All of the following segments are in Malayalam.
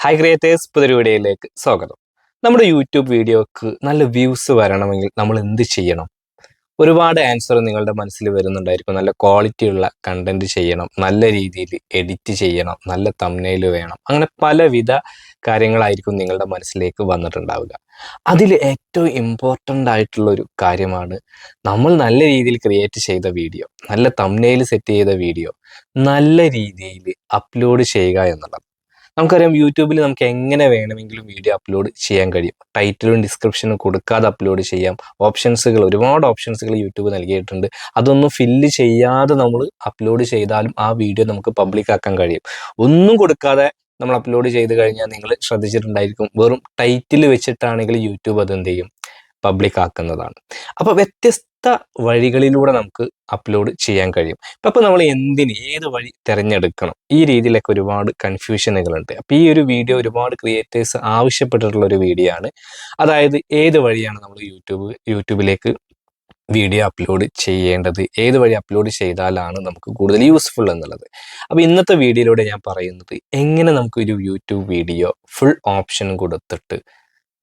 ഹായ് ക്രിയേറ്റേഴ്സ്, പുതിയൊരു വീഡിയോയിലേക്ക് സ്വാഗതം. നമ്മുടെ യൂട്യൂബ് വീഡിയോക്ക് നല്ല വ്യൂസ് വരണമെങ്കിൽ നമ്മൾ എന്ത് ചെയ്യണം? ഒരുപാട് ആൻസർ നിങ്ങളുടെ മനസ്സിൽ വരുന്നുണ്ടായിരിക്കും. നല്ല ക്വാളിറ്റിയുള്ള കണ്ടന്റ് ചെയ്യണം, നല്ല രീതിയിൽ എഡിറ്റ് ചെയ്യണം, നല്ല തംബ്നെയിൽ വേണം, അങ്ങനെ പലവിധ കാര്യങ്ങളായിരിക്കും നിങ്ങളുടെ മനസ്സിലേക്ക് വന്നിട്ടുണ്ടാവുക. അതിൽ ഏറ്റവും ഇമ്പോർട്ടൻ്റ് ആയിട്ടുള്ള ഒരു കാര്യമാണ് നമ്മൾ നല്ല രീതിയിൽ ക്രിയേറ്റ് ചെയ്ത വീഡിയോ, നല്ല തംബ്നെയിൽ സെറ്റ് ചെയ്ത വീഡിയോ നല്ല രീതിയിൽ അപ്ലോഡ് ചെയ്യുക എന്നുള്ളത്. നമുക്കറിയാം, യൂട്യൂബിൽ നമുക്ക് എങ്ങനെ വേണമെങ്കിലും വീഡിയോ അപ്ലോഡ് ചെയ്യാൻ കഴിയും. ടൈറ്റിലും ഡിസ്ക്രിപ്ഷനും കൊടുക്കാതെ അപ്ലോഡ് ചെയ്യാം. ഒരുപാട് ഓപ്ഷൻസുകൾ യൂട്യൂബ് നൽകിയിട്ടുണ്ട്. അതൊന്നും ഫില്ല് ചെയ്യാതെ നമ്മൾ അപ്ലോഡ് ചെയ്താലും ആ വീഡിയോ നമുക്ക് പബ്ലിക് ആക്കാൻ കഴിയും. ഒന്നും കൊടുക്കാതെ നമ്മൾ അപ്ലോഡ് ചെയ്ത് കഴിഞ്ഞാൽ നിങ്ങൾ ശ്രദ്ധിച്ചിട്ടുണ്ടായിരിക്കും, വെറും ടൈറ്റിൽ വെച്ചിട്ടാണെങ്കിൽ യൂട്യൂബ് അതെന്ത് ചെയ്യും, പബ്ലിക് ആക്കുന്നതാണ്. അപ്പോൾ വ്യത്യസ്ത വഴികളിലൂടെ നമുക്ക് അപ്ലോഡ് ചെയ്യാൻ കഴിയും. അപ്പോൾ നമ്മൾ ഏത് വഴി തിരഞ്ഞെടുക്കണം, ഈ രീതിയിലൊക്കെ ഒരുപാട് കൺഫ്യൂഷനുകളുണ്ട്. അപ്പോൾ ഈ ഒരു വീഡിയോ ഒരുപാട് ക്രിയേറ്റേഴ്സ് ആവശ്യപ്പെട്ടിട്ടുള്ള ഒരു വീഡിയോ ആണ്. അതായത് ഏത് വഴിയാണ് നമ്മൾ യൂട്യൂബിലേക്ക് വീഡിയോ അപ്ലോഡ് ചെയ്യേണ്ടത്, ഏത് വഴി അപ്ലോഡ് ചെയ്താലാണ് നമുക്ക് കൂടുതൽ യൂസ്ഫുൾ എന്നുള്ളത്. അപ്പോൾ ഇന്നത്തെ വീഡിയോയിലൂടെ ഞാൻ പറയുന്നത് എങ്ങനെ നമുക്കൊരു യൂട്യൂബ് വീഡിയോ ഫുൾ ഓപ്ഷൻ കൊടുത്തിട്ട്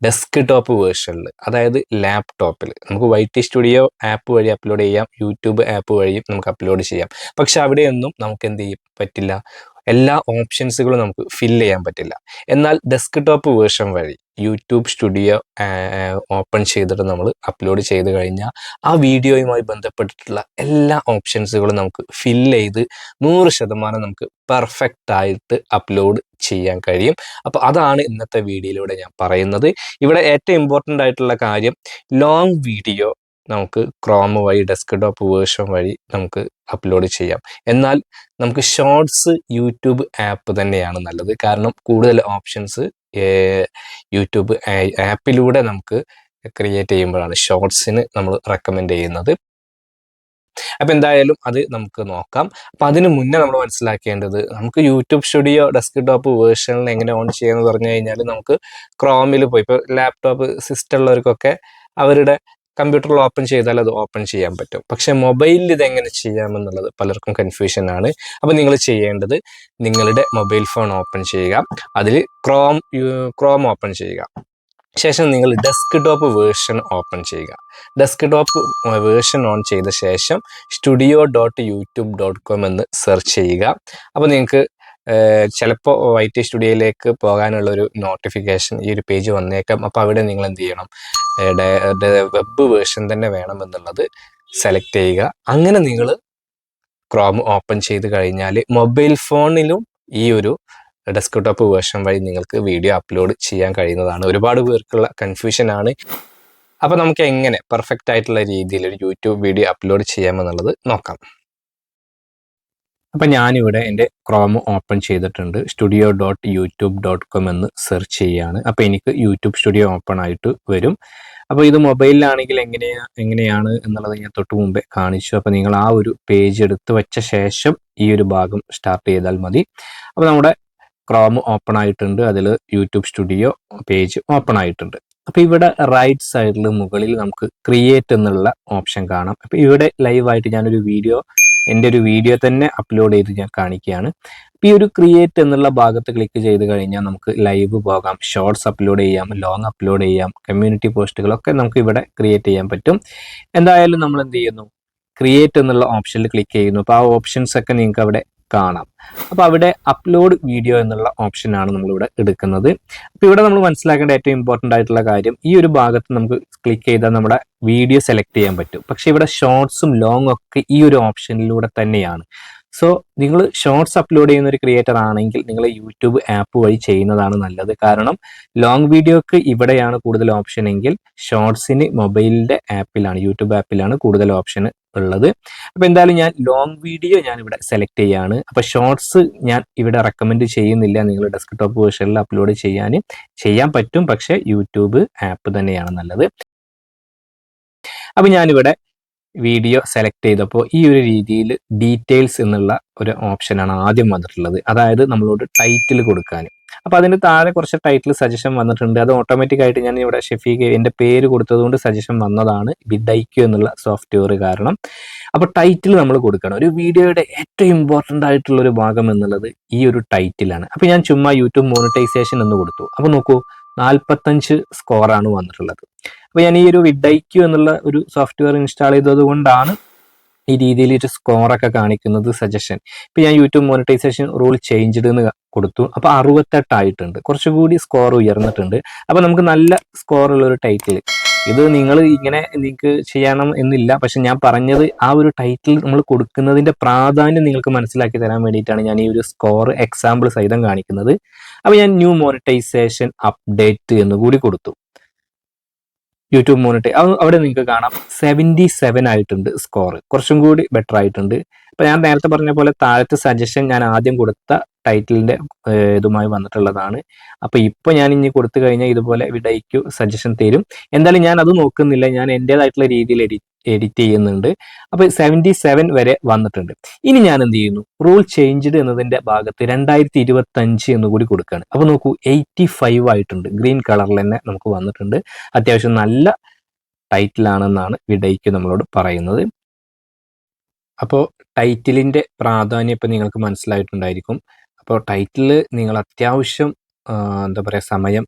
ഡെസ്ക്ടോപ്പ് വേർഷനിൽ, അതായത് ലാപ്ടോപ്പിൽ നമുക്ക് YT സ്റ്റുഡിയോ ആപ്പ് വഴി അപ്ലോഡ് ചെയ്യാം, യൂട്യൂബ് ആപ്പ് വഴിയും നമുക്ക് അപ്ലോഡ് ചെയ്യാം. പക്ഷെ അവിടെയൊന്നും നമുക്ക് എന്ത് ചെയ്യാൻ പറ്റില്ല, എല്ലാ ഓപ്ഷൻസുകളും നമുക്ക് ഫില്ല് ചെയ്യാൻ പറ്റില്ല. എന്നാൽ ഡെസ്ക്ടോപ്പ് വേർഷൻ വഴി യൂട്യൂബ് സ്റ്റുഡിയോ ഓപ്പൺ ചെയ്തിട്ട് നമ്മൾ അപ്ലോഡ് ചെയ്ത് കഴിഞ്ഞാൽ ആ വീഡിയോയുമായി ബന്ധപ്പെട്ടിട്ടുള്ള എല്ലാ ഓപ്ഷൻസുകളും നമുക്ക് ഫില്ല് ചെയ്ത് 100% നമുക്ക് പെർഫെക്റ്റ് ആയിട്ട് അപ്ലോഡ് ചെയ്യാൻ കഴിയും. അപ്പോൾ അതാണ് ഇന്നത്തെ വീഡിയോയിലൂടെ ഞാൻ പറയുന്നത്. ഇവിടെ ഏറ്റവും ഇമ്പോർട്ടൻ്റ് ആയിട്ടുള്ള കാര്യം, ലോങ് വീഡിയോ നമുക്ക് ക്രോം വഴി ഡെസ്ക്ടോപ്പ് വേർഷൻ വഴി നമുക്ക് അപ്ലോഡ് ചെയ്യാം. എന്നാൽ നമുക്ക് ഷോർട്സ് യൂട്യൂബ് ആപ്പ് തന്നെയാണ് നല്ലത്. കാരണം കൂടുതൽ ഓപ്ഷൻസ് യൂട്യൂബ് ആപ്പിലൂടെ നമുക്ക് ക്രിയേറ്റ് ചെയ്യുമ്പോഴാണ് ഷോർട്സിന് നമ്മൾ റെക്കമെൻഡ് ചെയ്യുന്നത്. അപ്പം എന്തായാലും അത് നമുക്ക് നോക്കാം. അപ്പം അതിന് മുന്നേ നമ്മൾ മനസ്സിലാക്കേണ്ടത്, നമുക്ക് യൂട്യൂബ് സ്റ്റുഡിയോ ഡെസ്ക്ടോപ്പ് വേർഷനിൽ എങ്ങനെ ഓൺ ചെയ്യാമെന്ന് പറഞ്ഞു കഴിഞ്ഞാൽ, നമുക്ക് ക്രോമിൽ പോയി, ഇപ്പോൾ ലാപ്ടോപ്പ് സിസ്റ്റം ഉള്ളവർക്കൊക്കെ അവരുടെ കമ്പ്യൂട്ടറിൽ ഓപ്പൺ ചെയ്താൽ അത് ഓപ്പൺ ചെയ്യാൻ പറ്റും. പക്ഷെ മൊബൈലിൽ ഇതെങ്ങനെ ചെയ്യാമെന്നുള്ളത് പലർക്കും കൺഫ്യൂഷനാണ്. അപ്പോൾ നിങ്ങൾ ചെയ്യേണ്ടത്, നിങ്ങളുടെ മൊബൈൽ ഫോൺ ഓപ്പൺ ചെയ്യുക, അതിൽ ക്രോം ഓപ്പൺ ചെയ്യുക. ശേഷം നിങ്ങൾ ഡെസ്ക്ടോപ്പ് വേർഷൻ ഓപ്പൺ ചെയ്യുക. ഡെസ്ക്ടോപ്പ് വേർഷൻ ഓൺ ചെയ്ത ശേഷം studio.youtube.com എന്ന് സെർച്ച് ചെയ്യുക. അപ്പോൾ നിങ്ങൾക്ക് ചിലപ്പോൾ YT സ്റ്റുഡിയോയിലേക്ക് പോകാനുള്ളൊരു നോട്ടിഫിക്കേഷൻ ഈ ഒരു പേജ് വന്നേക്കാം. അപ്പോൾ അവിടെ നിങ്ങൾ എന്ത് ചെയ്യണം, വെബ് വേർഷൻ തന്നെ വേണമെന്നുള്ളത് സെലക്ട് ചെയ്യുക. അങ്ങനെ നിങ്ങൾ ക്രോം ഓപ്പൺ ചെയ്ത് കഴിഞ്ഞാൽ മൊബൈൽ ഫോണിലും ഈ ഒരു ഡെസ്ക്ടോപ്പ് വേർഷൻ വഴി നിങ്ങൾക്ക് വീഡിയോ അപ്ലോഡ് ചെയ്യാൻ കഴിയുന്നതാണ്. ഒരുപാട് പേർക്കുള്ള കൺഫ്യൂഷനാണ്. അപ്പോൾ നമുക്ക് എങ്ങനെ പെർഫെക്റ്റ് ആയിട്ടുള്ള രീതിയിൽ ഒരു യൂട്യൂബ് വീഡിയോ അപ്ലോഡ് ചെയ്യാമെന്നുള്ളത് നോക്കാം. അപ്പം ഞാനിവിടെ എൻ്റെ ക്രോം ഓപ്പൺ ചെയ്തിട്ടുണ്ട്. studio.youtube.com എന്ന് സെർച്ച് ചെയ്യുകയാണ്. അപ്പോൾ എനിക്ക് യൂട്യൂബ് സ്റ്റുഡിയോ ഓപ്പൺ ആയിട്ട് വരും. അപ്പോൾ ഇത് മൊബൈലിലാണെങ്കിൽ എങ്ങനെയാണ് എന്നുള്ളത് ഞാൻ തൊട്ട് മുമ്പേ കാണിച്ചു. അപ്പോൾ നിങ്ങൾ ആ ഒരു പേജ് എടുത്ത് വെച്ച ശേഷം ഈ ഒരു ഭാഗം സ്റ്റാർട്ട് ചെയ്താൽ മതി. അപ്പോൾ നമ്മുടെ ക്രോം ഓപ്പൺ ആയിട്ടുണ്ട്, അതിൽ യൂട്യൂബ് സ്റ്റുഡിയോ പേജ് ഓപ്പൺ ആയിട്ടുണ്ട്. അപ്പോൾ ഇവിടെ റൈറ്റ് സൈഡിൽ മുകളിൽ നമുക്ക് ക്രിയേറ്റ് എന്നുള്ള ഓപ്ഷൻ കാണാം. അപ്പോൾ ഇവിടെ ലൈവായിട്ട് എൻ്റെ ഒരു വീഡിയോ തന്നെ അപ്ലോഡ് ചെയ്ത് ഞാൻ കാണിക്കുകയാണ്. അപ്പോൾ ഈ ഒരു ക്രിയേറ്റ് എന്നുള്ള ഭാഗത്ത് ക്ലിക്ക് ചെയ്ത് കഴിഞ്ഞാൽ നമുക്ക് ലൈവ് പോകാം, ഷോർട്സ് അപ്ലോഡ് ചെയ്യാം, ലോങ് അപ്ലോഡ് ചെയ്യാം, കമ്മ്യൂണിറ്റി പോസ്റ്റുകളൊക്കെ നമുക്ക് ഇവിടെ ക്രിയേറ്റ് ചെയ്യാൻ പറ്റും. എന്തായാലും നമ്മൾ എന്ത് ചെയ്യുന്നു, ക്രിയേറ്റ് എന്നുള്ള ഓപ്ഷനിൽ ക്ലിക്ക് ചെയ്യുന്നു. അപ്പോൾ ആ ഓപ്ഷൻസ് ഒക്കെ നിങ്ങൾക്ക് അവിടെ കാണാം. അപ്പോൾ അവിടെ അപ്ലോഡ് വീഡിയോ എന്നുള്ള ഓപ്ഷനാണ് നമ്മളിവിടെ എടുക്കുന്നത്. അപ്പോൾ ഇവിടെ നമ്മൾ മനസ്സിലാക്കേണ്ട ഏറ്റവും ഇമ്പോർട്ടൻ്റ് ആയിട്ടുള്ള കാര്യം, ഈ ഒരു ഭാഗത്ത് നമുക്ക് ക്ലിക്ക് ചെയ്താൽ നമ്മുടെ വീഡിയോ സെലക്ട് ചെയ്യാൻ പറ്റും. പക്ഷേ ഇവിടെ ഷോർട്സും ലോങ് ഒക്കെ ഈ ഒരു ഓപ്ഷനിലൂടെ തന്നെയാണ്. സോ നിങ്ങൾ ഷോർട്സ് അപ്ലോഡ് ചെയ്യുന്ന ഒരു ക്രിയേറ്റർ ആണെങ്കിൽ നിങ്ങൾ യൂട്യൂബ് ആപ്പ് വഴി ചെയ്യുന്നതാണ് നല്ലത്. കാരണം ലോങ് വീഡിയോക്ക് ഇവിടെയാണ് കൂടുതൽ ഓപ്ഷൻ എങ്കിൽ ഷോർട്സിന് മൊബൈലിൻ്റെ ആപ്പിലാണ്, യൂട്യൂബ് ആപ്പിലാണ് കൂടുതൽ ഓപ്ഷൻ ഉള്ളത്. അപ്പോൾ എന്തായാലും ഞാൻ ലോങ് വീഡിയോ ഞാൻ ഇവിടെ സെലക്ട് ചെയ്യാണ്. അപ്പോൾ ഷോർട്സ് ഞാൻ ഇവിടെ റെക്കമെൻഡ് ചെയ്യുന്നില്ല. നിങ്ങൾ ഡെസ്ക്ടോപ്പ് വേർഷനിൽ അപ്ലോഡ് ചെയ്യാൻ പറ്റും, പക്ഷേ യൂട്യൂബ് ആപ്പ് തന്നെയാണ് നല്ലത്. അപ്പോൾ ഞാനിവിടെ വീഡിയോ സെലക്ട് ചെയ്തപ്പോൾ ഈ ഒരു രീതിയിൽ ഡീറ്റെയിൽസ് എന്നുള്ള ഒരു ഓപ്ഷനാണ് ആദ്യം വന്നിട്ടുള്ളത്. അതായത് നമ്മളോട് ടൈറ്റിൽ കൊടുക്കാൻ. അപ്പോൾ അതിന് താഴെ കുറച്ച് ടൈറ്റിൽ സജഷൻ വന്നിട്ടുണ്ട്. അത് ഓട്ടോമാറ്റിക്കായിട്ട് ഞാൻ ഇവിടെ ഷെഫീഖ് എൻ്റെ പേര് കൊടുത്തതുകൊണ്ട് സജഷൻ വന്നതാണ് വിഡൈക്യു എന്നുള്ള സോഫ്റ്റ്വെയർ കാരണം. അപ്പോൾ ടൈറ്റിൽ നമ്മൾ കൊടുക്കണം. ഒരു വീഡിയോയുടെ ഏറ്റവും ഇമ്പോർട്ടൻ്റ് ആയിട്ടുള്ള ഒരു ഭാഗം എന്നുള്ളത് ഈ ഒരു ടൈറ്റിലാണ്. അപ്പോൾ ഞാൻ ചുമ്മാ യൂട്യൂബ് മോണിറ്റൈസേഷൻ എന്ന് കൊടുത്തു. അപ്പോൾ നോക്കൂ 45 സ്കോറാണ് വന്നിട്ടുള്ളത്. അപ്പോൾ ഞാൻ ഈ ഒരു വിഡൈക്യു എന്നുള്ള ഒരു സോഫ്റ്റ്വെയർ ഇൻസ്റ്റാൾ ചെയ്തത് കൊണ്ടാണ് ഈ രീതിയിൽ ഒരു സ്കോറൊക്കെ കാണിക്കുന്നത് സജഷൻ. ഇപ്പം ഞാൻ യൂട്യൂബ് മോണിറ്റൈസേഷൻ റൂൾ ചേഞ്ച്ഡ് എന്ന് കൊടുത്തു. അപ്പോൾ 68 ആയിട്ടുണ്ട്, കുറച്ചുകൂടി സ്കോർ ഉയർന്നിട്ടുണ്ട്. അപ്പോൾ നമുക്ക് നല്ല സ്കോറുള്ള ഒരു ടൈറ്റിൽ, ഇത് നിങ്ങൾ ഇങ്ങനെ നിങ്ങൾക്ക് ചെയ്യണം എന്നില്ല, പക്ഷെ ഞാൻ പറഞ്ഞത് ആ ഒരു ടൈറ്റിൽ നമ്മൾ കൊടുക്കുന്നതിൻ്റെ പ്രാധാന്യം നിങ്ങൾക്ക് മനസ്സിലാക്കി തരാൻ വേണ്ടിയിട്ടാണ് ഞാൻ ഈ ഒരു സ്കോർ എക്സാമ്പിൾ സഹിതം കാണിക്കുന്നത്. അപ്പോൾ ഞാൻ ന്യൂ മോണിറ്റൈസേഷൻ അപ്ഡേറ്റ് എന്നുകൂടി കൊടുത്തു. യൂട്യൂബ് മോണിറ്റൈ അവിടെ നിങ്ങൾക്ക് കാണാം 77 ആയിട്ടുണ്ട് സ്കോർ, കുറച്ചും കൂടി ബെറ്റർ ആയിട്ടുണ്ട്. അപ്പോൾ ഞാൻ നേരത്തെ പറഞ്ഞ പോലെ താഴത്തെ സജഷൻ ഞാൻ ആദ്യം കൊടുത്ത ടൈറ്റിലിൻ്റെ ഇതുമായി വന്നിട്ടുള്ളതാണ്. അപ്പോൾ ഇപ്പോൾ ഞാൻ ഇനി കൊടുത്തു കഴിഞ്ഞാൽ ഇതുപോലെ വിഡൈക്യു സജഷൻ തരും. എന്തായാലും ഞാൻ അത് നോക്കുന്നില്ല, ഞാൻ എൻ്റേതായിട്ടുള്ള രീതിയിൽ എഡിറ്റ് ചെയ്യുന്നുണ്ട്. അപ്പോൾ 77 വരെ വന്നിട്ടുണ്ട്. ഇനി ഞാൻ എന്ത് ചെയ്യുന്നു, റൂൾ ചേഞ്ച്ഡ് എന്നതിൻ്റെ ഭാഗത്ത് 2025 എന്നുകൂടി കൊടുക്കുകയാണ്. അപ്പോൾ നോക്കൂ 85 ആയിട്ടുണ്ട്, ഗ്രീൻ കളറിൽ തന്നെ നമുക്ക് വന്നിട്ടുണ്ട്. അത്യാവശ്യം നല്ല ടൈറ്റിലാണെന്നാണ് വിഡൈക്യു നമ്മളോട് പറയുന്നത്. അപ്പോൾ ടൈറ്റിലിൻ്റെ പ്രാധാന്യം ഇപ്പം നിങ്ങൾക്ക് മനസ്സിലായിട്ടുണ്ടായിരിക്കും. അപ്പോൾ ടൈറ്റിൽ നിങ്ങൾ അത്യാവശ്യം എന്താ പറയുക സമയം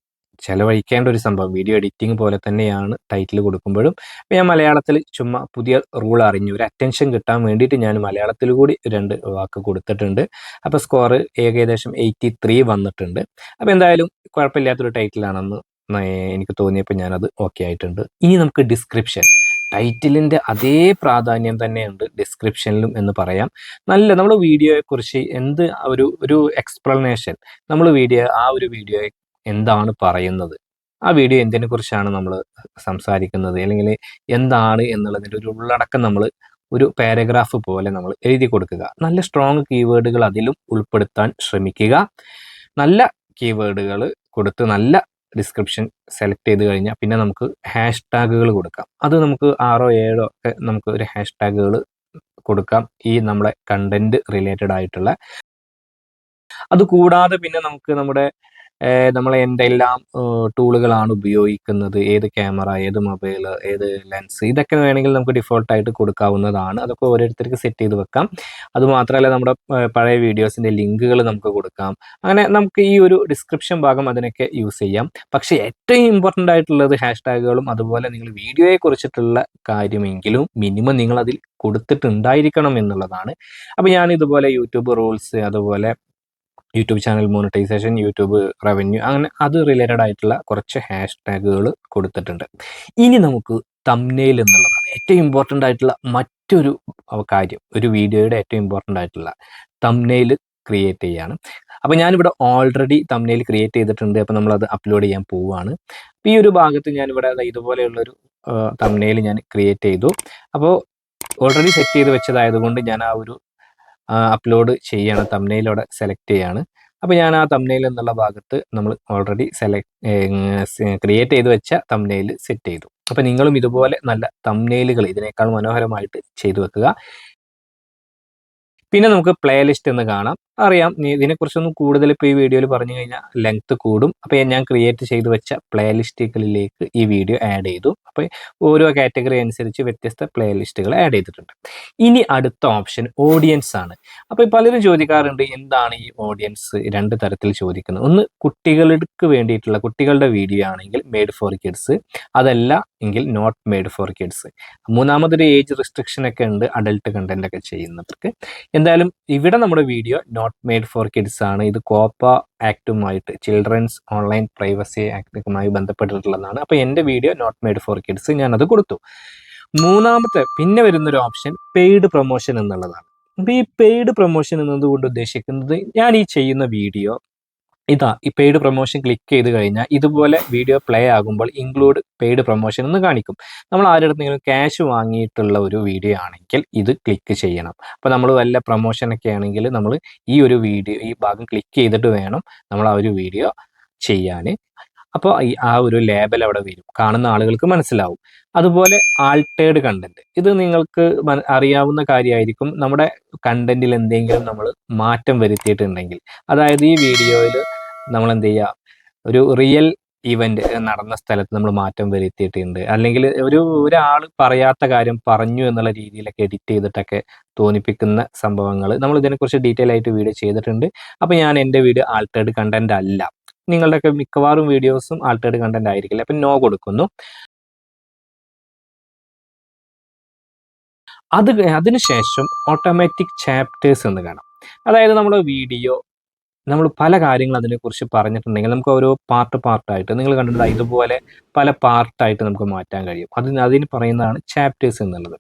ചെലവഴിക്കേണ്ട ഒരു സംഭവം. വീഡിയോ എഡിറ്റിംഗ് പോലെ തന്നെയാണ് ടൈറ്റിൽ കൊടുക്കുമ്പോഴും. അപ്പോൾ ഞാൻ മലയാളത്തിൽ ചുമ്മാ പുതിയ റൂൾ അറിഞ്ഞു, ഒരു അറ്റൻഷൻ കിട്ടാൻ വേണ്ടിയിട്ട് ഞാൻ മലയാളത്തിൽ കൂടി 2 വാക്ക് കൊടുത്തിട്ടുണ്ട്. അപ്പോൾ സ്കോർ ഏകദേശം 83 വന്നിട്ടുണ്ട്. അപ്പോൾ എന്തായാലും കുഴപ്പമില്ലാത്തൊരു ടൈറ്റിലാണെന്ന് എനിക്ക് തോന്നിയപ്പോൾ ഞാനത് ഓക്കെ ആയിട്ടുണ്ട്. ഇനി നമുക്ക് ഡിസ്ക്രിപ്ഷൻ, ടൈറ്റിലിൻ്റെ അതേ പ്രാധാന്യം തന്നെയുണ്ട് ഡിസ്ക്രിപ്ഷനിലും എന്ന് പറയാം. നമ്മൾ വീഡിയോയെക്കുറിച്ച് എന്ത് ഒരു എക്സ്പ്ലനേഷൻ, ആ ഒരു വീഡിയോ എന്താണ് പറയുന്നത്, ആ വീഡിയോ എന്തിനെക്കുറിച്ചാണ് നമ്മൾ സംസാരിക്കുന്നത്, അല്ലെങ്കിൽ എന്താണ് എന്നുള്ളതിൻ്റെ ഒരു ഉള്ളടക്കം നമ്മൾ ഒരു പാരഗ്രാഫ് പോലെ നമ്മൾ എഴുതി കൊടുക്കുക. നല്ല സ്ട്രോങ് കീവേഡുകൾ അതിലും ഉൾപ്പെടുത്താൻ ശ്രമിക്കുക. നല്ല കീവേഡുകൾ കൊടുത്ത് നല്ല ഡിസ്ക്രിപ്ഷൻ സെലക്ട് ചെയ്ത് കഴിഞ്ഞാൽ പിന്നെ നമുക്ക് ഹാഷ് ടാഗുകൾ കൊടുക്കാം. അത് നമുക്ക് 6 7 ഒക്കെ നമുക്ക് ഒരു ഹാഷ് ടാഗുകൾ കൊടുക്കാം ഈ നമ്മളെ കണ്ടന്റ് റിലേറ്റഡ് ആയിട്ടുള്ള. അതുകൂടാതെ പിന്നെ നമുക്ക് നമ്മൾ എന്തെല്ലാം ടൂളുകളാണ് ഉപയോഗിക്കുന്നത്, ഏത് ക്യാമറ, ഏത് മൊബൈൽ, ഏത് ലെൻസ്, ഇതൊക്കെ വേണമെങ്കിൽ നമുക്ക് ഡിഫോൾട്ടായിട്ട് കൊടുക്കാവുന്നതാണ്. അതൊക്കെ ഓരോരുത്തർക്ക് സെറ്റ് ചെയ്ത് വെക്കാം. അതുമാത്രമല്ല നമ്മുടെ പഴയ വീഡിയോസിൻ്റെ ലിങ്കുകൾ നമുക്ക് കൊടുക്കാം. അങ്ങനെ നമുക്ക് ഈ ഒരു ഡിസ്ക്രിപ്ഷൻ ഭാഗം അതിനൊക്കെ യൂസ് ചെയ്യാം. പക്ഷേ ഏറ്റവും ഇമ്പോർട്ടൻ്റ് ആയിട്ടുള്ളത് ഹാഷ് ടാഗുകളും അതുപോലെ നിങ്ങൾ വീഡിയോയെ കുറിച്ചിട്ടുള്ള കാര്യമെങ്കിലും മിനിമം നിങ്ങൾ അതിൽ കൊടുത്തിട്ടുണ്ടായിരിക്കണം എന്നുള്ളതാണ്. അപ്പോൾ ഞാൻ ഇതുപോലെ യൂട്യൂബ് റൂൾസ്, അതുപോലെ YouTube channel monetization, YouTube revenue, അങ്ങനെ അത് റിലേറ്റഡ് ആയിട്ടുള്ള കുറച്ച് ഹാഷ് ടാഗുകൾ കൊടുത്തിട്ടുണ്ട്. ഇനി നമുക്ക് തംബ്നെയിൽ എന്നുള്ളതാണ് ഏറ്റവും ഇമ്പോർട്ടൻ്റ് ആയിട്ടുള്ള മറ്റൊരു കാര്യം. ഒരു വീഡിയോയുടെ ഏറ്റവും ഇമ്പോർട്ടൻ്റ് ആയിട്ടുള്ള തംബ്നെയിൽ ക്രിയേറ്റ് ചെയ്യാണ്. അപ്പോൾ ഞാനിവിടെ ഓൾറെഡി തംബ്നെയിൽ ക്രിയേറ്റ് ചെയ്തിട്ടുണ്ട്. അപ്പോൾ നമ്മളത് അപ്ലോഡ് ചെയ്യാൻ പോവുകയാണ്. അപ്പോൾ ഈ ഒരു ഭാഗത്ത് ഞാനിവിടെ ഇതുപോലെയുള്ളൊരു തംബ്നെയിൽ ഞാൻ ക്രിയേറ്റ് ചെയ്തു. അപ്പോൾ ഓൾറെഡി സെറ്റ് ചെയ്ത് വെച്ചതായതുകൊണ്ട് ഞാൻ ആ ഒരു അപ്ലോഡ് ചെയ്യാണ്, തംബ്നെയിലൂടെ സെലക്ട് ചെയ്യാണ്. അപ്പോൾ ഞാൻ ആ തംബ്നെയിൽ എന്നുള്ള ഭാഗത്ത് നമ്മൾ ഓൾറെഡി ക്രിയേറ്റ് ചെയ്ത് വെച്ച തംബ്നെയിൽ സെറ്റ് ചെയ്തു. അപ്പോൾ നിങ്ങളും ഇതുപോലെ നല്ല തംബ്നെയിലുകൾ ഇതിനേക്കാൾ മനോഹരമായിട്ട് ചെയ്തു വെക്കുക. പിന്നെ നമുക്ക് പ്ലേലിസ്റ്റ് എന്ന് കാണാം. അറിയാം, ഇതിനെക്കുറിച്ചൊന്നും കൂടുതൽ ഇപ്പോൾ ഈ വീഡിയോയിൽ പറഞ്ഞു കഴിഞ്ഞാൽ ലെങ്ത് കൂടും. അപ്പോൾ ഞാൻ ക്രിയേറ്റ് ചെയ്ത് വെച്ച പ്ലേലിസ്റ്റുകളിലേക്ക് ഈ വീഡിയോ ആഡ് ചെയ്തു. അപ്പോൾ ഓരോ കാറ്റഗറി അനുസരിച്ച് വ്യത്യസ്ത പ്ലേലിസ്റ്റുകൾ ആഡ് ചെയ്തിട്ടുണ്ട്. ഇനി അടുത്ത ഓപ്ഷൻ ഓഡിയൻസ് ആണ്. അപ്പോൾ പലരും ചോദിക്കാറുണ്ട്, എന്താണ് ഈ ഓഡിയൻസ്? 2 തരത്തിൽ ചോദിക്കുന്നത്. ഒന്ന്, കുട്ടികൾക്ക് വേണ്ടിയിട്ടുള്ള, കുട്ടികളുടെ വീഡിയോ ആണെങ്കിൽ മെയ്ഡ് ഫോർ കിഡ്സ്, അതല്ല എങ്കിൽ നോട്ട് മെയ്ഡ് ഫോർ കിഡ്സ്. മൂന്നാമതൊരു ഏജ് റെസ്ട്രിക്ഷൻ ഒക്കെ ഉണ്ട് അഡൽട്ട് കണ്ടന്റ് ഒക്കെ ചെയ്യുന്നവർക്ക്. എന്തായാലും ഇവിടെ നമ്മുടെ video not made for kids ആണ്. ഇത് കോപ്പ ആക്ടുമായിട്ട്, ചിൽഡ്രൻസ് ഓൺലൈൻ പ്രൈവസി ആക്ടുമായി ബന്ധപ്പെട്ടിട്ടുള്ളതാണ്. അപ്പോൾ എൻ്റെ video not made for kids, ഞാനത് കൊടുത്തു. മൂന്നാമത്തെ പിന്നെ വരുന്നൊരു ഓപ്ഷൻ പെയ്ഡ് പ്രൊമോഷൻ എന്നുള്ളതാണ്. അപ്പോൾ ഈ പെയ്ഡ് പ്രൊമോഷൻ എന്നതുകൊണ്ട് ഉദ്ദേശിക്കുന്നത്, ഞാൻ ഈ ചെയ്യുന്ന വീഡിയോ ഈ പെയ്ഡ് പ്രൊമോഷൻ ക്ലിക്ക് ചെയ്ത് കഴിഞ്ഞാൽ ഇതുപോലെ വീഡിയോ പ്ലേ ആകുമ്പോൾ ഇൻക്ലൂഡ് പെയ്ഡ് പ്രൊമോഷൻ എന്ന് കാണിക്കും. നമ്മൾ ആരുടെടുത്തെങ്കിലും ക്യാഷ് വാങ്ങിയിട്ടുള്ള ഒരു വീഡിയോ ആണെങ്കിൽ ഇത് ക്ലിക്ക് ചെയ്യണം. അപ്പോൾ നമ്മൾ വല്ല പ്രൊമോഷനൊക്കെ ആണെങ്കിൽ നമ്മൾ ഈ ഭാഗം ക്ലിക്ക് ചെയ്തിട്ട് വേണം നമ്മൾ ആ ഒരു വീഡിയോ ചെയ്യാൻ. അപ്പോൾ ആ ഒരു ലേബൽ അവിടെ വരും, കാണുന്ന ആളുകൾക്ക് മനസ്സിലാവും. അതുപോലെ ആൾട്ടേഡ് കണ്ടന്റ്, ഇത് നിങ്ങൾക്ക് അറിയാവുന്ന കാര്യമായിരിക്കും. നമ്മുടെ കണ്ടന്റിൽ എന്തെങ്കിലും നമ്മൾ മാറ്റം വരുത്തിയിട്ടുണ്ടെങ്കിൽ, അതായത് ഈ വീഡിയോയിൽ നമ്മൾ എന്ത് ചെയ്യുക, ഒരു റിയൽ ഇവന്റ് നടന്ന സ്ഥലത്ത് നമ്മൾ മാറ്റം വരുത്തിയിട്ടുണ്ട്, അല്ലെങ്കിൽ ഒരാൾ പറയാത്ത കാര്യം പറഞ്ഞു എന്നുള്ള രീതിയിലൊക്കെ എഡിറ്റ് ചെയ്തിട്ടൊക്കെ തോന്നിപ്പിക്കുന്ന സംഭവങ്ങൾ നമ്മൾ ഇതിനെക്കുറിച്ച് ഡീറ്റെയിൽ ആയിട്ട് വീഡിയോ ചെയ്തിട്ടുണ്ട്. അപ്പോൾ ഞാൻ എൻ്റെ വീഡിയോ ആൾട്ടേർഡ് കണ്ടന്റ് അല്ല, നിങ്ങളുടെയൊക്കെ മിക്കവാറും വീഡിയോസും ആൾട്ടേർഡ് കണ്ടന്റ് ആയിരിക്കില്ല. അപ്പം നോ കൊടുക്കുന്നു. അതിനുശേഷം ഓട്ടോമാറ്റിക് ചാപ്റ്റേഴ്സ് എന്ന് കാണാം. അതായത് നമ്മുടെ വീഡിയോ നമ്മൾ പല കാര്യങ്ങൾ അതിനെക്കുറിച്ച് പറഞ്ഞിട്ടുണ്ടെങ്കിൽ നമുക്ക് ഓരോ പാർട്ടായിട്ട് നിങ്ങൾ കണ്ടിട്ടുണ്ട്, ഇതുപോലെ പല പാർട്ടായിട്ട് നമുക്ക് മാറ്റാൻ കഴിയും. അതിന് പറയുന്നതാണ് ചാപ്റ്റേഴ്സ് എന്നുള്ളത്.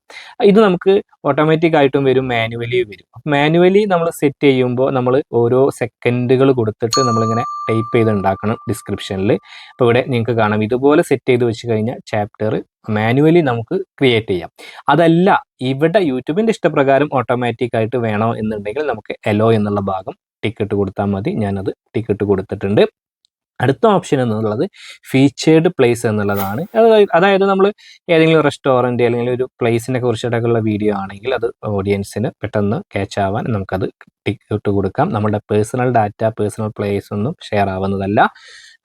ഇത് നമുക്ക് ഓട്ടോമാറ്റിക് ആയിട്ടും വരും, മാനുവലി വരും. മാനുവലി നമ്മൾ സെറ്റ് ചെയ്യുമ്പോൾ നമ്മൾ ഓരോ സെക്കൻഡുകൾ കൊടുത്തിട്ട് നമ്മളിങ്ങനെ ടൈപ്പ് ചെയ്ത് ഉണ്ടാക്കണം ഡിസ്ക്രിപ്ഷനിൽ. അപ്പോൾ ഇവിടെ നിങ്ങൾക്ക് കാണാം, ഇതുപോലെ സെറ്റ് ചെയ്ത് വെച്ച് കഴിഞ്ഞാൽ ചാപ്റ്റർ മാനുവലി നമുക്ക് ക്രിയേറ്റ് ചെയ്യാം. അതല്ല, ഇവിടെ യൂട്യൂബിൻ്റെ ഇഷ്ടപ്രകാരം ഓട്ടോമാറ്റിക് ആയിട്ട് വേണോ എന്നുണ്ടെങ്കിൽ നമുക്ക് എലോ എന്നുള്ള ഭാഗം ടിക്കറ്റ് കൊടുത്താൽ മതി. ഞാനത് ടിക്കറ്റ് കൊടുത്തിട്ടുണ്ട്. അടുത്ത ഓപ്ഷൻ എന്നുള്ളത് ഫീച്ചേർഡ് പ്ലേസ് എന്നുള്ളതാണ്. അതായത് നമ്മൾ ഏതെങ്കിലും റെസ്റ്റോറൻറ്റ് അല്ലെങ്കിൽ ഒരു പ്ലേസിനെ കുറിച്ചിട്ടൊക്കെയുള്ള വീഡിയോ ആണെങ്കിൽ അത് ഓഡിയൻസിന് പെട്ടെന്ന് ക്യാച്ച് ആവാൻ നമുക്കത് ടിക്കറ്റ് കൊടുക്കാം. നമ്മുടെ പേഴ്സണൽ ഡാറ്റ, പേഴ്സണൽ പ്ലേസ് ഒന്നും ഷെയർ ആവുന്നതല്ല.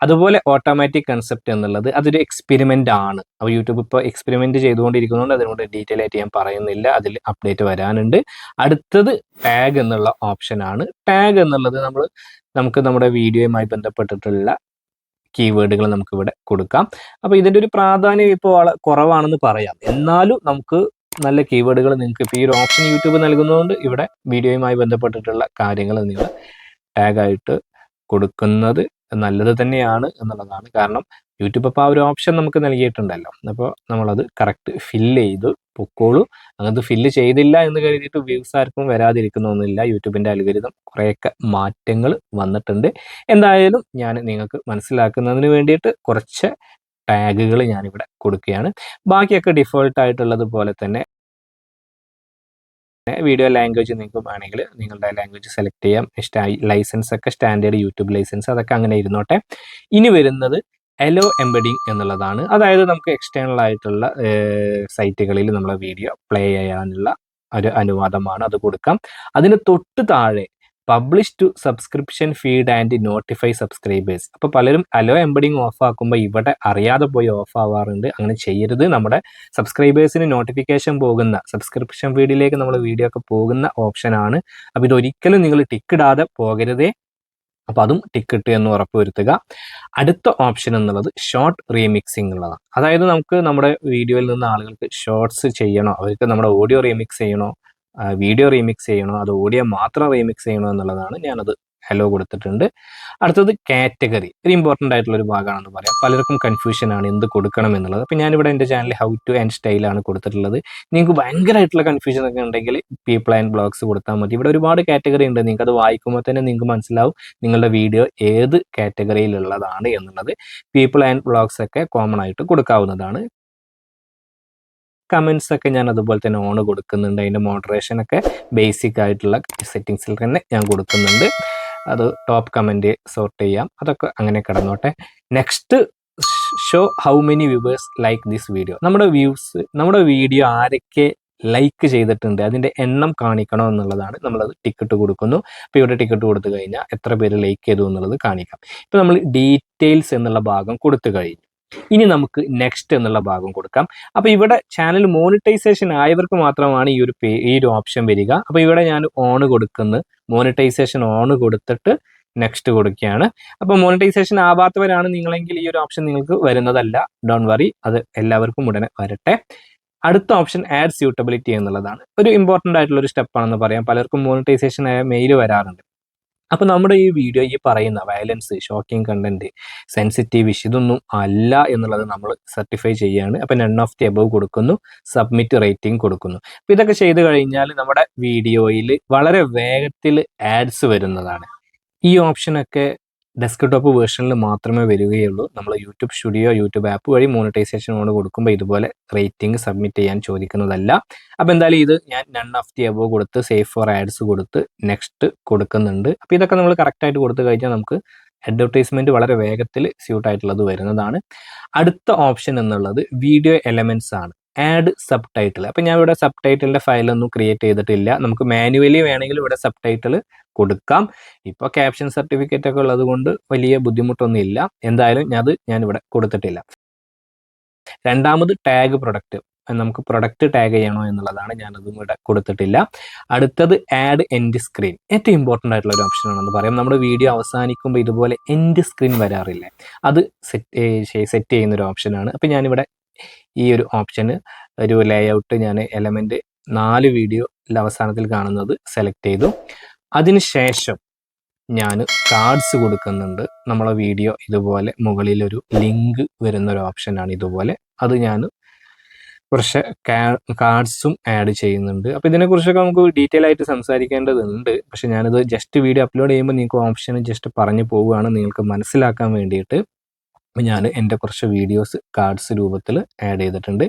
അതുപോലെ ഓട്ടോമാറ്റിക് കൺസെപ്റ്റ് എന്നുള്ളത് അതൊരു എക്സ്പെരിമെൻ്റ് ആണ്. അപ്പോൾ യൂട്യൂബ് ഇപ്പോൾ എക്സ്പെരിമെൻ്റ് ചെയ്തുകൊണ്ടിരിക്കുന്നതുകൊണ്ട് അതിനോട് ഡീറ്റെയിൽ ആയിട്ട് ഞാൻ പറയുന്നില്ല, അതിൽ അപ്ഡേറ്റ് വരാനുണ്ട്. അടുത്തത് ടാഗ് എന്നുള്ള ഓപ്ഷനാണ്. ടാഗ് എന്നുള്ളത് നമുക്ക് നമ്മുടെ വീഡിയോയുമായി ബന്ധപ്പെട്ടിട്ടുള്ള കീവേഡുകൾ നമുക്കിവിടെ കൊടുക്കാം. അപ്പോൾ ഇതിൻ്റെ ഒരു പ്രാധാന്യം ഇപ്പോൾ കുറവാണെന്ന് പറയാം. എന്നാലും നമുക്ക് നല്ല കീവേഡുകൾ നിങ്ങൾക്ക് ഇപ്പോൾ ഈ ഒരു ഓപ്ഷൻ യൂട്യൂബ് നൽകുന്നതുകൊണ്ട് ഇവിടെ വീഡിയോയുമായി ബന്ധപ്പെട്ടിട്ടുള്ള കാര്യങ്ങൾ നിങ്ങൾ ടാഗായിട്ട് കൊടുക്കുന്നത് നല്ലത് തന്നെയാണ് എന്നുള്ളതാണ്. കാരണം യൂട്യൂബ് അപ്പോൾ ആ ഒരു ഓപ്ഷൻ നമുക്ക് നൽകിയിട്ടുണ്ടല്ലോ, അപ്പോൾ നമ്മളത് കറക്റ്റ് ഫില്ല് ചെയ്ത് പൊക്കോളൂ. അങ്ങനത്തെ ഫില്ല് ചെയ്തില്ല എന്ന് കരുതിയിട്ട് വ്യൂസ് ആർക്കും വരാതിരിക്കുന്നൊന്നുമില്ല. യൂട്യൂബിൻ്റെ അൽഗോരിതം കുറേയൊക്കെ മാറ്റങ്ങൾ വന്നിട്ടുണ്ട്. എന്തായാലും ഞാൻ നിങ്ങൾക്ക് മനസ്സിലാക്കുന്നതിന് വേണ്ടിയിട്ട് കുറച്ച് ടാഗുകൾ ഞാനിവിടെ കൊടുക്കുകയാണ്. ബാക്കിയൊക്കെ ഡിഫോൾട്ട് ആയിട്ടുള്ളത് പോലെ തന്നെ വീഡിയോ ലാംഗ്വേജ് നിങ്ങൾക്ക് വേണമെങ്കിൽ നിങ്ങളുടെ ലാംഗ്വേജ് സെലക്ട് ചെയ്യാം. ലൈസൻസ് ഒക്കെ സ്റ്റാൻഡേർഡ് യൂട്യൂബ് ലൈസൻസ് അതൊക്കെ അങ്ങനെ ഇരുന്നോട്ടെ. ഇനി വരുന്നത് എലോ എംബഡിങ് എന്നുള്ളതാണ്. അതായത് നമുക്ക് എക്സ്റ്റേണൽ ആയിട്ടുള്ള സൈറ്റുകളിൽ നമ്മളെ വീഡിയോ പ്ലേ ചെയ്യാനുള്ള ഒരു അനുവാദമാണ്, അത് കൊടുക്കാം. അതിന് തൊട്ട് താഴെ publish to subscription feed and notify subscribers. അപ്പോൾ പലരും അലോ എംബഡിങ് ഓഫ് ആക്കുമ്പോൾ ഇവിടെ അറിയാതെ പോയി ഓഫ് ആവാറുണ്ട്. അങ്ങനെ ചെയ്യരുത്. നമ്മുടെ സബ്സ്ക്രൈബേഴ്സിന് നോട്ടിഫിക്കേഷൻ പോകുന്ന സബ്സ്ക്രിപ്ഷൻ ഫീഡിലേക്ക് നമ്മൾ വീഡിയോ ഒക്കെ പോകുന്ന ഓപ്ഷനാണ്. അപ്പോൾ ഇതൊരിക്കലും നിങ്ങൾ ടിക്കിടാതെ പോകരുതേ. അപ്പോൾ അതും ടിക്കിട്ട് എന്ന് ഉറപ്പുവരുത്തുക. അടുത്ത ഓപ്ഷൻ എന്നുള്ളത് ഷോർട്ട് റീമിക്സിംഗ് എന്നുള്ളതാണ്. അതായത് നമുക്ക് നമ്മുടെ വീഡിയോയിൽ നിന്ന് ആളുകൾക്ക് ഷോർട്സ് ചെയ്യണോ, അവർക്ക് നമ്മുടെ ഓഡിയോ റീമിക്സ് ചെയ്യണോ, വീഡിയോ റീമിക്സ് ചെയ്യണോ, അത് ഓഡിയോ മാത്രം റീമിക്സ് ചെയ്യണോ എന്നുള്ളതാണ്. ഞാനത് ഹലോ കൊടുത്തിട്ടുണ്ട്. അടുത്തത് കാറ്റഗറി, ഒരു ഇമ്പോർട്ടൻ്റ് ആയിട്ടുള്ള ഒരു ഭാഗമാണെന്ന് പറയാം. പലർക്കും കൺഫ്യൂഷനാണ് എന്ത് കൊടുക്കണം എന്നുള്ളത്. അപ്പോൾ ഞാനിവിടെ എൻ്റെ ചാനലിൽ ഹൗ ടു ആൻഡ് സ്റ്റൈലാണ് കൊടുത്തിട്ടുള്ളത്. നിങ്ങൾക്ക് ഭയങ്കരമായിട്ടുള്ള കൺഫ്യൂഷൻ ഒക്കെ ഉണ്ടെങ്കിൽ പീപ്പിൾ ആൻഡ് ബ്ലോഗ്സ് കൊടുത്താൽ മതി. ഇവിടെ ഒരുപാട് കാറ്റഗറി ഉണ്ട്. നിങ്ങൾക്ക് അത് വായിക്കുമ്പോൾ തന്നെ നിങ്ങൾക്ക് മനസ്സിലാവും നിങ്ങളുടെ വീഡിയോ ഏത് കാറ്റഗറിയിലുള്ളതാണ് എന്നുള്ളത്. പീപ്പിൾ ആൻഡ് ബ്ലോഗ്സ് ഒക്കെ കോമൺ ആയിട്ട് കൊടുക്കാവുന്നതാണ്. കമൻസ് ഒക്കെ ഞാൻ അതുപോലെ തന്നെ ഓൺ കൊടുക്കുന്നുണ്ട്. അതിൻ്റെ മോഡറേഷൻ ഒക്കെ ബേസിക് ആയിട്ടുള്ള സെറ്റിങ്സിൽ തന്നെ ഞാൻ കൊടുക്കുന്നുണ്ട്. അത് ടോപ്പ് കമൻറ്റ് സോർട്ട് ചെയ്യാം, അതൊക്കെ അങ്ങനെ കിടന്നോട്ടെ. Next, show how many viewers like this video. നമ്മുടെ വീഡിയോ ആരൊക്കെ ലൈക്ക് ചെയ്തിട്ടുണ്ട് അതിൻ്റെ എണ്ണം കാണിക്കണം എന്നുള്ളതാണ്. നമ്മളത് ടിക്കറ്റ് കൊടുക്കുന്നു. അപ്പോൾ ഇവിടെ ടിക്കറ്റ് കൊടുത്തു കഴിഞ്ഞാൽ എത്ര പേര് ലൈക്ക് ചെയ്തു എന്നുള്ളത് കാണിക്കാം. ഇപ്പോൾ നമ്മൾ ഡീറ്റെയിൽസ് എന്നുള്ള ഭാഗം കൊടുത്തു കഴിഞ്ഞു. ഇനി നമുക്ക് നെക്സ്റ്റ് എന്നുള്ള ഭാഗം കൊടുക്കാം. അപ്പോൾ ഇവിടെ ചാനൽ മോണിറ്റൈസേഷൻ ആയവർക്ക് മാത്രമാണ് ഈ ഒരു ഓപ്ഷൻ വരിക. അപ്പോൾ ഇവിടെ ഞാൻ ഓൺ കൊടുക്കുന്നു. മോണിറ്റൈസേഷൻ ഓൺ കൊടുത്തിട്ട് നെക്സ്റ്റ് കൊടുക്കുകയാണ്. അപ്പോൾ മോണിറ്റൈസേഷൻ ആവാത്തവരാണ് നിങ്ങളെങ്കിൽ ഈ ഒരു ഓപ്ഷൻ നിങ്ങൾക്ക് വരുന്നതല്ല. ഡോണ്ട് വറി, അത് എല്ലാവർക്കും ഉടനെ വരട്ടെ. അടുത്ത ഓപ്ഷൻ ആഡ് സ്യൂട്ടബിലിറ്റി എന്നുള്ളതാണ്. ഒരു ഇമ്പോർട്ടൻ്റ് ആയിട്ടുള്ള ഒരു സ്റ്റെപ്പാണെന്ന് പറയാം. പലർക്കും മോണിറ്റൈസേഷൻ ആയ മെയിൽ വരാറുണ്ട്. അപ്പോൾ നമ്മുടെ ഈ വീഡിയോ ഈ പറയുന്ന violence, shocking content, sensitive issue ഇതൊന്നും അല്ല എന്നുള്ളത് നമ്മൾ സർട്ടിഫൈ ചെയ്യുകയാണ്. അപ്പോൾ നൺ ഓഫ് ദി എബവ് കൊടുക്കുന്നു, സബ്മിറ്റ് റേറ്റിംഗ് കൊടുക്കുന്നു. അപ്പോൾ ഇതൊക്കെ ചെയ്ത് കഴിഞ്ഞാൽ നമ്മുടെ വീഡിയോയിൽ വളരെ വേഗത്തിൽ ആഡ്സ് വരുന്നതാണ്. ഈ ഓപ്ഷനൊക്കെ ഡെസ്ക്ടോപ്പ് വേർഷനിൽ മാത്രമേ വരികയുള്ളൂ. നമ്മൾ യൂട്യൂബ് സ്റ്റുഡിയോ, യൂട്യൂബ് ആപ്പ് വഴി മോണിറ്റൈസേഷൻ ഓൺ കൊടുക്കുമ്പോൾ ഇതുപോലെ റേറ്റിംഗ് സബ്മിറ്റ് ചെയ്യാൻ ചോദിക്കുന്നതല്ല. അപ്പോൾ എന്തായാലും ഇത് ഞാൻ നൺ ഓഫ് ദി എബവ് കൊടുത്ത് സേഫ് ഫോർ ആഡ്സ് കൊടുത്ത് നെക്സ്റ്റ് കൊടുക്കുന്നുണ്ട്. അപ്പോൾ ഇതൊക്കെ നമ്മൾ കറക്റ്റായിട്ട് കൊടുത്തു കഴിഞ്ഞാൽ നമുക്ക് അഡ്വർടൈസ്മെൻറ്റ് വളരെ വേഗത്തിൽ സ്യൂട്ടായിട്ടുള്ളത് വരുന്നതാണ്. അടുത്ത ഓപ്ഷൻ എന്നുള്ളത് വീഡിയോ എലമെൻറ്റ്സ് ആണ്. Add sub title. അപ്പം ഞാൻ ഇവിടെ സബ് ടൈറ്റിലിൻ്റെ ഫയലൊന്നും ക്രിയേറ്റ് ചെയ്തിട്ടില്ല. നമുക്ക് മാനുവലി വേണമെങ്കിൽ ഇവിടെ സബ് ടൈറ്റിൽ കൊടുക്കാം. ഇപ്പോൾ ക്യാപ്ഷൻ സർട്ടിഫിക്കറ്റ് ഒക്കെ ഉള്ളത് കൊണ്ട് വലിയ ബുദ്ധിമുട്ടൊന്നും ഇല്ല. എന്തായാലും ഞാനിവിടെ കൊടുത്തിട്ടില്ല. രണ്ടാമത് ടാഗ് പ്രൊഡക്റ്റ്. നമുക്ക് പ്രൊഡക്റ്റ് ടാഗ് ചെയ്യണോ എന്നുള്ളതാണ്. ഞാനതും ഇവിടെ കൊടുത്തിട്ടില്ല. അടുത്തത് ആഡ് എൻഡ് സ്ക്രീൻ. ഏറ്റവും ഇമ്പോർട്ടൻ്റ് ആയിട്ടുള്ള ഒരു ഓപ്ഷനാണെന്ന് പറയാം. നമ്മുടെ വീഡിയോ അവസാനിക്കുമ്പോൾ ഇതുപോലെ എൻഡ് സ്ക്രീൻ വരാറില്ലേ, അത് സെറ്റ് ചെയ്യുന്നൊരു ഓപ്ഷനാണ്. അപ്പം ഞാനിവിടെ ഈ ഒരു ഓപ്ഷന് ഒരു ലേഔട്ട് ഞാൻ എലമെൻറ്റ് 4 വീഡിയോ അവസാനത്തിൽ കാണുന്നത് സെലക്ട് ചെയ്തു. അതിനുശേഷം ഞാൻ കാർഡ്സ് കൊടുക്കുന്നുണ്ട്. നമ്മളെ വീഡിയോ ഇതുപോലെ മുകളിലൊരു ലിങ്ക് വരുന്നൊരു ഓപ്ഷനാണ് ഇതുപോലെ. അത് ഞാൻ കുറച്ച് കാർഡ്സും ആഡ് ചെയ്യുന്നുണ്ട്. അപ്പോൾ ഇതിനെക്കുറിച്ചൊക്കെ നമുക്ക് ഡീറ്റെയിൽ ആയിട്ട് സംസാരിക്കേണ്ടതുണ്ട്. പക്ഷേ ഞാനിത് ജസ്റ്റ് വീഡിയോ അപ്ലോഡ് ചെയ്യുമ്പോൾ നിങ്ങൾക്ക് ഓപ്ഷൻ ജസ്റ്റ് പറഞ്ഞു പോവുകയാണ് നിങ്ങൾക്ക് മനസ്സിലാക്കാൻ വേണ്ടിയിട്ട്. ഞാൻ എൻ്റെ കുറച്ച് വീഡിയോസ് കാർഡ്സ് രൂപത്തിൽ ആഡ് ചെയ്തിട്ടുണ്ട്.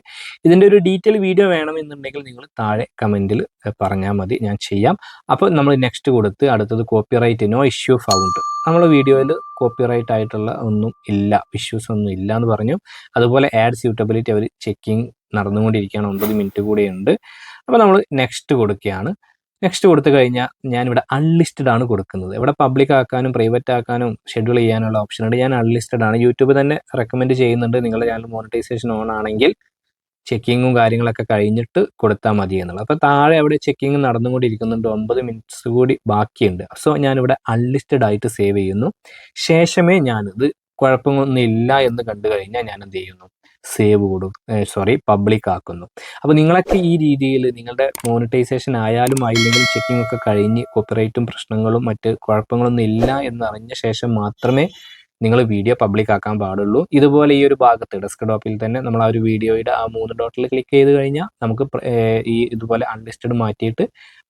ഇതിൻ്റെ ഒരു ഡീറ്റെയിൽ വീഡിയോ വേണമെന്നുണ്ടെങ്കിൽ നിങ്ങൾ താഴെ കമൻറ്റിൽ പറഞ്ഞാൽ മതി, ഞാൻ ചെയ്യാം. അപ്പോൾ നമ്മൾ നെക്സ്റ്റ് കൊടുത്ത് അടുത്തത് കോപ്പിറൈറ്റ് നോ ഇഷ്യൂ ഫൗണ്ട്. നമ്മളെ വീഡിയോയിൽ കോപ്പിറൈറ്റ് ആയിട്ടുള്ള ഒന്നും ഇല്ല, ഇഷ്യൂസ് ഒന്നും ഇല്ല എന്ന് പറഞ്ഞു. അതുപോലെ ആഡ് സ്യൂട്ടബിലിറ്റി അവർ ചെക്കിങ് നടന്നുകൊണ്ടിരിക്കുകയാണ്, 9 മിനിറ്റ് കൂടെയുണ്ട്. അപ്പോൾ നമ്മൾ നെക്സ്റ്റ് കൊടുക്കുകയാണ്. നെക്സ്റ്റ് കൊടുത്തു കഴിഞ്ഞാൽ ഞാനിവിടെ അൺലിസ്റ്റഡ് ആണ് കൊടുക്കുന്നത്. ഇവിടെ പബ്ലിക് ആക്കാനും പ്രൈവറ്റ് ആക്കാനും ഷെഡ്യൂൾ ചെയ്യാനുള്ള ഓപ്ഷൻ ഉണ്ട്. ഞാൻ അൺലിസ്റ്റഡ് ആണ്. യൂട്യൂബ് തന്നെ റെക്കമെൻഡ് ചെയ്യുന്നുണ്ട് നിങ്ങളുടെ ചാനൽ മോണിറ്റൈസേഷൻ ഓൺ ആണെങ്കിൽ ചെക്കിങ്ങും കാര്യങ്ങളൊക്കെ കഴിഞ്ഞിട്ട് കൊടുത്താൽ മതി എന്നുള്ളത്. അപ്പോൾ താഴെ അവിടെ ചെക്കിങ് നടന്നുകൊണ്ടിരിക്കുന്നുണ്ട്, 9 മിനിറ്റ്സ് കൂടി ബാക്കിയുണ്ട്. സോ ഞാനിവിടെ അൺലിസ്റ്റഡ് ആയിട്ട് സേവ് ചെയ്യുന്നു. ശേഷമേ ഞാനിത് കുഴപ്പമൊന്നും ഇല്ല എന്ന് കണ്ടു കഴിഞ്ഞാൽ ഞാൻ എന്ത് ചെയ്യുന്നു, പബ്ലിക് ആക്കുന്നു. അപ്പോൾ നിങ്ങളൊക്കെ ഈ രീതിയിൽ നിങ്ങളുടെ മോണിറ്റൈസേഷൻ ആയാലും ആയില്ലെങ്കിൽ ചെക്കിംഗ് ഒക്കെ കഴിഞ്ഞ് കോപ്പിറൈറ്റും പ്രശ്നങ്ങളും മറ്റ് കുഴപ്പങ്ങളൊന്നും ഇല്ല എന്നറിഞ്ഞ ശേഷം മാത്രമേ നിങ്ങൾ വീഡിയോ പബ്ലിക് ആക്കാൻ പാടുള്ളൂ. ഇതുപോലെ ഈ ഒരു ഭാഗത്ത് ഡെസ്ക്ടോപ്പിൽ തന്നെ നമ്മൾ ആ ഒരു വീഡിയോയുടെ ആ 3 ഡോട്ടിൽ ക്ലിക്ക് ചെയ്ത് കഴിഞ്ഞാൽ നമുക്ക് ഈ ഇതുപോലെ അൺലിസ്റ്റഡ് മാറ്റിയിട്ട്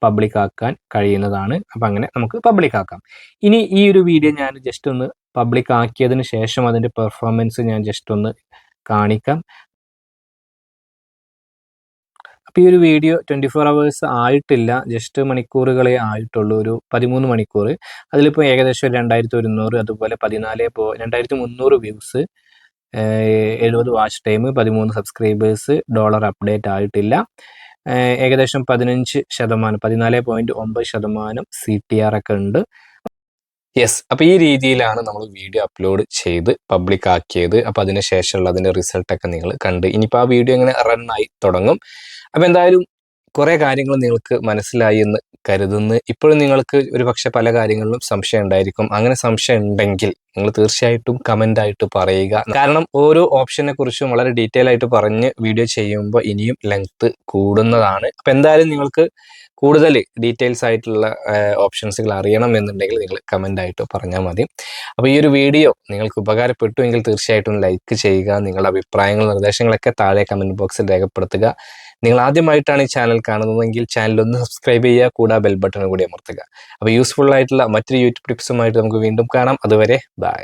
പബ്ലിക് ആക്കാൻ കഴിയുന്നതാണ്. അപ്പം അങ്ങനെ നമുക്ക് പബ്ലിക് ആക്കാം. ഇനി ഈ ഒരു വീഡിയോ ഞാൻ ജസ്റ്റ് ഒന്ന് പബ്ലിക് ആക്കിയതിന് ശേഷം അതിൻ്റെ പെർഫോമൻസ് ഞാൻ ജസ്റ്റ് ഒന്ന് കാണിക്കാം. അപ്പോൾ ഈ ഒരു വീഡിയോ 24 hours ആയിട്ടില്ല, ജസ്റ്റ് മണിക്കൂറുകളെ ആയിട്ടുള്ളൂ, ഒരു 13 മണിക്കൂർ. അതിലിപ്പോൾ ഏകദേശം 2100, അതുപോലെ 2300 views, 70 watch time, 13 subscribers, dollar update ആയിട്ടില്ല. ഏകദേശം 15%, 14.9% CTR ഒക്കെ ഉണ്ട്. യെസ്, അപ്പോൾ ഈ രീതിയിലാണ് നമ്മൾ വീഡിയോ അപ്ലോഡ് ചെയ്ത് പബ്ലിക് ആക്കിയത്. അപ്പോൾ അതിന് ശേഷമുള്ള അതിൻ്റെ റിസൾട്ടൊക്കെ നിങ്ങൾ കണ്ട് ഇനിയിപ്പോൾ ആ വീഡിയോ ഇങ്ങനെ റണ്ണായി തുടങ്ങും. അപ്പോൾ എന്തായാലും കുറേ കാര്യങ്ങൾ നിങ്ങൾക്ക് മനസ്സിലായി എന്ന് കരുതുന്നു. ഇപ്പോഴും നിങ്ങൾക്ക് ഒരുപക്ഷെ പല കാര്യങ്ങളിലും സംശയം ഉണ്ടായിരിക്കും. അങ്ങനെ സംശയം ഉണ്ടെങ്കിൽ നിങ്ങൾ തീർച്ചയായിട്ടും കമൻ്റായിട്ട് പറയുക. കാരണം ഓരോ ഓപ്ഷനെ കുറിച്ചും വളരെ ഡീറ്റെയിൽ ആയിട്ട് പറഞ്ഞ് വീഡിയോ ചെയ്യുമ്പോൾ ഇനിയും ലെങ്ത് കൂടുന്നതാണ്. അപ്പോൾ എന്തായാലും നിങ്ങൾക്ക് കൂടുതൽ ഡീറ്റെയിൽസ് ആയിട്ടുള്ള ഓപ്ഷൻസുകൾ അറിയണം എന്നുണ്ടെങ്കിൽ നിങ്ങൾ കമൻ്റായിട്ട് പറഞ്ഞാൽ മതി. അപ്പോൾ ഈ ഒരു വീഡിയോ നിങ്ങൾക്ക് ഉപകാരപ്പെട്ടു എങ്കിൽ തീർച്ചയായിട്ടും ലൈക്ക് ചെയ്യുക. നിങ്ങളുടെ അഭിപ്രായങ്ങൾ നിർദ്ദേശങ്ങളൊക്കെ താഴെ കമൻറ്റ് ബോക്സിൽ രേഖപ്പെടുത്തുക. നിങ്ങൾ ആദ്യമായിട്ടാണ് ഈ ചാനൽ കാണുന്നതെങ്കിൽ ചാനലൊന്ന് സബ്സ്ക്രൈബ് ചെയ്യുക, കൂടാതെ ബെൽ ബട്ടൺ കൂടി അമർത്തുക. അപ്പോൾ യൂസ്ഫുൾ ആയിട്ടുള്ള മറ്റൊരു യൂട്യൂബ് ടിപ്സുമായിട്ട് നമുക്ക് വീണ്ടും കാണാം. അതുവരെ ബൈ.